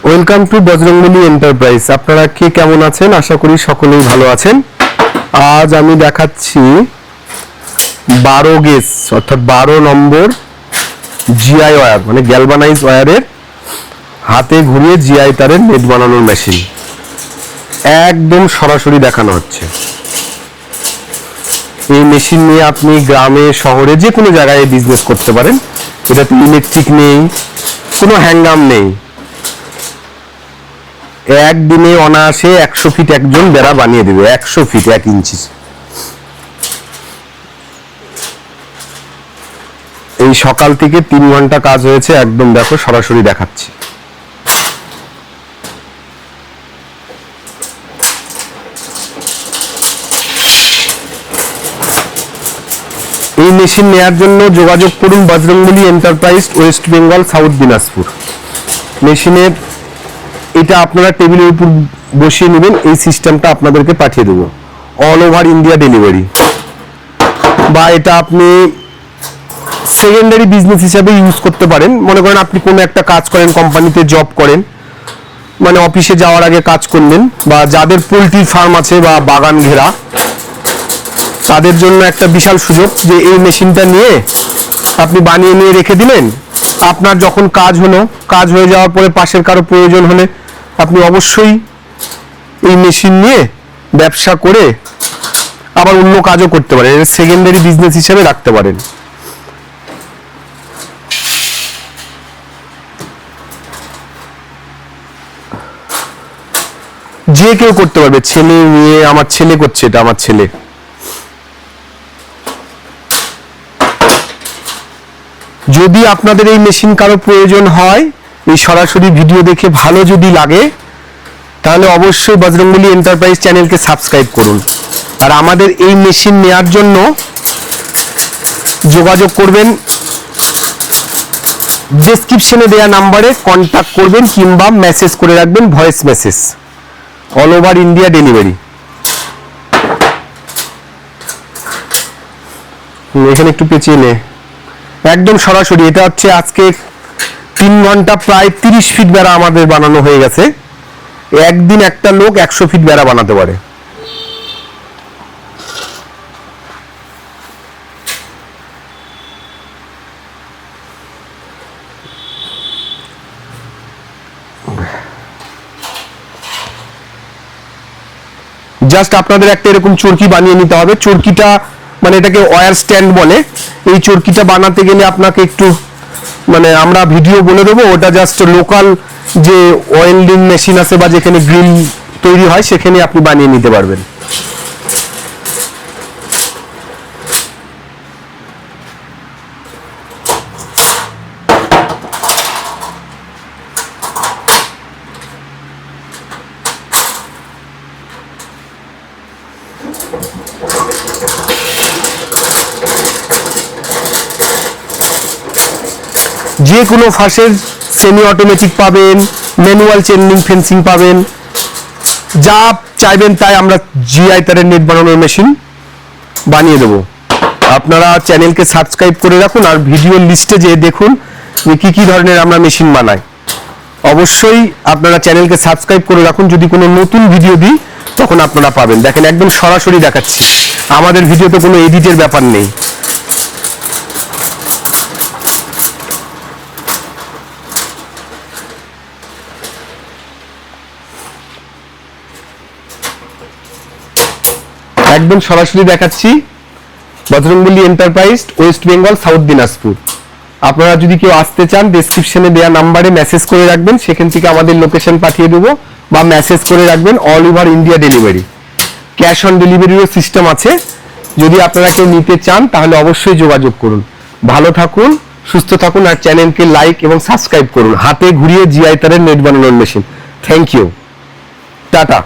Welcome to Bajrangbali enterprise. আপনারা কে কেমন আছেন? আশা করি সকলেই ভালো আছেন। আজ আমি দেখাচ্ছি 12 গেজ অর্থাৎ 12 নম্বর জিআই ওয়্যার মানে গ্যালভানাইজ ওয়্যারের হাতে ঘুরিয়ে জিআই তারের নেট বানানোর মেশিন একদম সরাসরি দেখানো হচ্ছে। এই মেশিন নিয়ে আপনি গ্রামে শহরে যে কোনো জায়গায় বিজনেস করতে পারেন। এটাতে ইলেকট্রিক নেই, কোনো হ্যাঙ্গাম নেই। একদিনে অনায়াসে 100 ফিট একজন বেড়া বানিয়ে দেবে। 100 ফিট 1 ইঞ্চি। এই সকাল থেকে 3 ঘন্টা কাজ হয়েছে। একদম দেখো সরাসরি দেখাচ্ছি। এই মেশিন নেওয়ার জন্য যোগাযোগ করুন Bajrangbali enterprise, West Bengal, south Dinajpur. মেশিনের এটা আপনারা টেবিলের উপর বসিয়ে নেবেন। এই সিস্টেমটা আপনাদেরকে পাঠিয়ে দেবো অল ওভার ইন্ডিয়া ডেলিভারি। বা এটা আপনি সেকেন্ডারি বিজনেস হিসাবে ইউজ করতে পারেন। মনে করেন আপনি কোনো একটা কাজ করেন, কোম্পানিতে জব করেন, মানে অফিসে যাওয়ার আগে কাজ করলেন, বা যাদের পোলট্রি ফার্ম আছে বা বাগান ঘেরা, তাদের জন্য একটা বিশাল সুযোগ যে এই মেশিনটা নিয়ে আপনি বানিয়ে নিয়ে রেখে দিলেন। আপনার যখন কাজ হলো, কাজ হয়ে যাওয়ার পরে পাশের কারো প্রয়োজন হলে আপনি অবশ্যই এই মেশিন নিয়ে ব্যবসা করে আবার অন্য কাজও করতে পারেন। এটা সেকেন্ডারি বিজনেস হিসেবে রাখতে পারেন। যে কেউ করতে পারবে, ছেলে মেয়ে। আমার ছেলে করছে এটা, আমার ছেলে। যদি আপনাদের এই মেশিন কারো প্রয়োজন হয়, এই সরাসরি ভিডিও দেখে ভালো যদি লাগে, তাহলে অবশ্যই বজরংবলী এন্টারপ্রাইজ চ্যানেলকে সাবস্ক্রাইব করুন। আর আমাদের এই মেশিন নেওয়ার জন্য যোগাযোগ করবেন, ডেসক্রিপশনে দেওয়া নাম্বারে কন্ট্যাক্ট করবেন কিংবা মেসেজ করে রাখবেন, voice message. All over India delivery. এখানে একটু পেঁচিয়ে নে। একদম সরাসরি। এটা হচ্ছে আজকে 3 ঘন্টা প্রায় 30 ফিট বেড়া আমাদের বানানো হয়ে গেছে। একদিন একটা লোক 100 ফিট বেড়া বানাতে পারে। জাস্ট আপনাদের একটা এরকম চরকি বানিয়ে নিতে হবে। চরকিটা মানে এটাকে ওয়্যার স্ট্যান্ড বলে। এই চরকিটা বানাতে গেলে আপনাকে একটু মানে আমরা ভিডিও বলে দেবো, ওটা জাস্ট লোকাল যে ওয়েল্ডিং মেশিন আছে বা যেখানে গ্রিল তৈরি হয় সেখানে আপনি বানিয়ে নিতে পারবেন। যে কোনো ফাঁসের সেমি অটোমেটিক পাবেন, ম্যানুয়াল চেইনিং ফেন্সিং পাবেন, যা চাইবেন তাই আমরা জিআই তারের নেট বানানোর মেশিন বানিয়ে দেবো। আপনারা চ্যানেলকে সাবস্ক্রাইব করে রাখুন আর ভিডিও লিস্টে যেয়ে দেখুন যে কি কি ধরনের আমরা মেশিন বানাই। অবশ্যই আপনারা চ্যানেলকে সাবস্ক্রাইব করে রাখুন। যদি কোনো নতুন ভিডিও দিই তখন আপনারা পাবেন। দেখেন একদম সরাসরি দেখাচ্ছি। আমাদের ভিডিওতে কোনো এডিটের ব্যাপার নেই। একদম সরাসরি দেখাচ্ছি। Bajrangbali enterprise, West Bengal, south Dinajpur. আপনারা যদি কেউ আসতে চান, ডেসক্রিপশনে দেওয়া নাম্বারে মেসেজ করে রাখবেন, সেখান থেকে আমাদের লোকেশন পাঠিয়ে দেবো, বা মেসেজ করে রাখবেন all over India delivery. Cash on ডেলিভারিরও সিস্টেম আছে। যদি আপনারা কেউ নিতে চান তাহলে অবশ্যই যোগাযোগ করুন। ভালো থাকুন, সুস্থ থাকুন, আর চ্যানেলকে লাইক এবং সাবস্ক্রাইব করুন। হাতে ঘুরিয়ে জিআই তারের নেট বানানোর মেশিন। Thank you, tata.